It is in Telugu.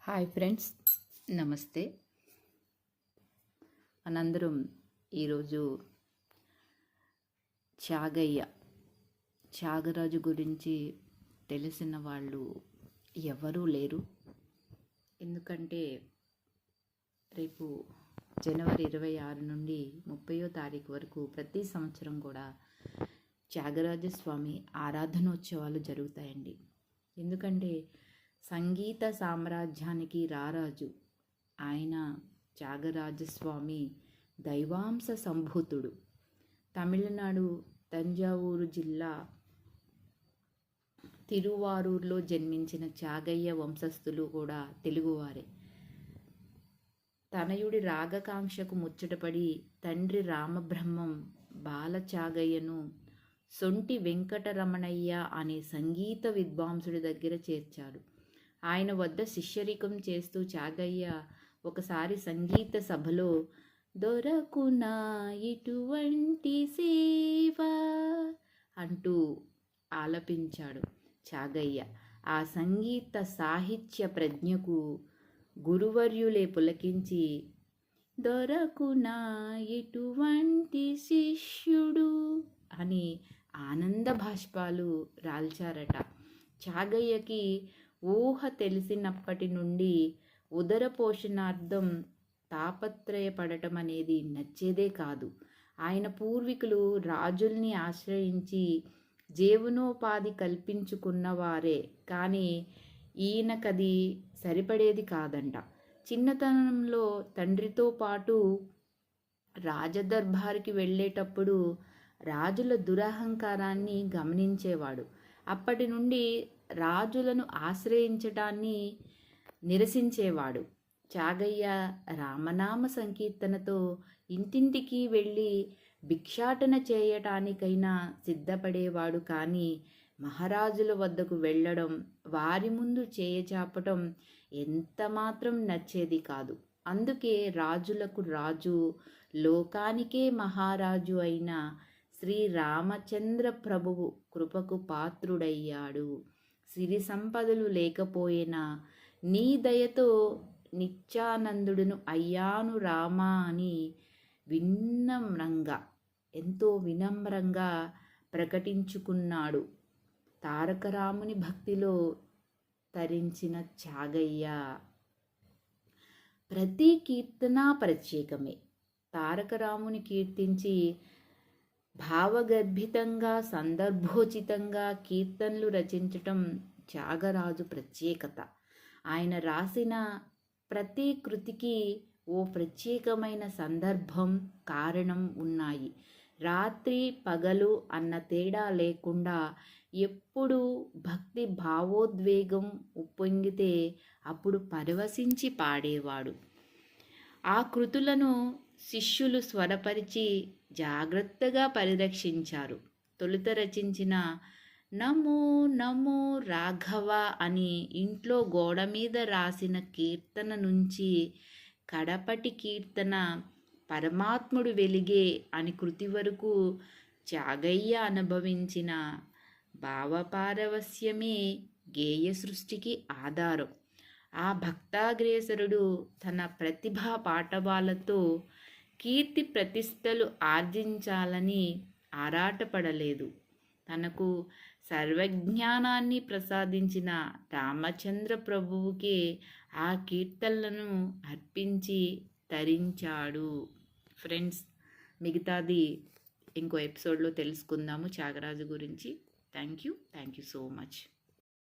హాయ్ ఫ్రెండ్స్, నమస్తే. మనందరం ఈరోజు త్యాగరాజు గురించి తెలిసిన వాళ్ళు ఎవరూ లేరు. ఎందుకంటే రేపు జనవరి 26 నుండి 30వ తారీఖు వరకు ప్రతి సంవత్సరం కూడా త్యాగరాజస్వామి ఆరాధనోత్సవాలు జరుగుతాయండి. ఎందుకంటే సంగీత సామ్రాజ్యానికి రారాజు ఆయన త్యాగరాజస్వామి దైవాంశ సంభూతుడు. తమిళనాడు తంజావూరు జిల్లా తిరువారూరులో జన్మించిన త్యాగయ్య వంశస్థులు కూడా తెలుగువారే. తనయుడి రాగకాంక్షకు ముచ్చటపడి తండ్రి రామబ్రహ్మం బాలత్యాగయ్యను సొంటి వెంకటరమణయ్య అనే సంగీత విద్వాంసుడి దగ్గర చేర్చాడు. ఆయన వద్ద శిష్యరికం చేస్తూ త్యాగయ్య ఒకసారి సంగీత సభలో దొరకునా ఇటువంటి సేవ అంటూ ఆలపించాడు. త్యాగయ్య ఆ సంగీత సాహిత్య ప్రజ్ఞకు గురువర్యులే పులకించి దొరకునా ఇటువంటి శిష్యుడు అని ఆనంద భాష్పాలు రాల్చారట. త్యాగయ్యకి ఊహ తెలిసినప్పటి నుండి ఉదర పోషణార్థం తాపత్రయపడటం అనేది నచ్చేదే కాదు. ఆయన పూర్వీకులు రాజుల్ని ఆశ్రయించి జీవనోపాధి కల్పించుకున్నవారే, కానీ ఈయనకది సరిపడేది కాదంట. చిన్నతనంలో తండ్రితో పాటు రాజదర్బార్కి వెళ్ళేటప్పుడు రాజుల దురహంకారాన్ని గమనించేవాడు. అప్పటి నుండి రాజులను ఆశ్రయించటాన్ని నిరసించేవాడు. త్యాగయ్య రామనామ సంకీర్తనతో ఇంటింటికి వెళ్ళి భిక్షాటన చేయటానికైనా సిద్ధపడేవాడు. కానీ మహారాజుల వద్దకు వెళ్ళడం, వారి ముందు చేయచాపటం ఎంతమాత్రం నచ్చేది కాదు. అందుకే రాజులకు రాజు, లోకానికే మహారాజు అయిన శ్రీరామచంద్ర ప్రభువు కృపకు పాత్రుడయ్యాడు. సిరి సంపదలు లేకపోయినా నీ దయతో నిత్యానందుడును అయ్యాను రామా అని ఎంతో వినమ్రంగా ప్రకటించుకున్నాడు. తారకరాముని భక్తిలో తరించిన త్యాగయ్య ప్రతి కీర్తన ప్రత్యేకమే. తారకరాముని కీర్తించి భావగర్భితంగా సందర్భోచితంగా కీర్తనలు రచించటం త్యాగరాజు ప్రత్యేకత. ఆయన రాసిన ప్రతి కృతికి ఓ ప్రత్యేకమైన సందర్భం, కారణం ఉన్నాయి. రాత్రి పగలు అన్న తేడా లేకుండా ఎప్పుడు భక్తి భావోద్వేగం ఉప్పొంగితే అప్పుడు పరవశించి పాడేవాడు. ఆ కృతులను శిష్యులు స్వరపరిచి జాగ్రత్తగా పరిరక్షించారు. తొలుత రచించిన నమో నమో రాఘవ అని ఇంట్లో గోడ మీద రాసిన కీర్తన నుంచి కడపటి కీర్తన పరమాత్ముడు వెలిగే అని కృతి వరకు త్యాగయ్య అనుభవించిన భావపారవస్యమే గేయ సృష్టికి ఆధారం. ఆ భక్తాగ్రేసరుడు తన ప్రతిభా పాటవాలతో కీర్తి ప్రతిష్టలు ఆర్జించాలని ఆరాటపడలేదు. తనకు సర్వజ్ఞానాన్ని ప్రసాదించిన రామచంద్ర ప్రభువుకే ఆ కీర్తనలను అర్పించి తరించాడు. ఫ్రెండ్స్, మిగతాది ఇంకో ఎపిసోడ్లో తెలుసుకుందాము త్యాగరాజు గురించి. Thank you so much.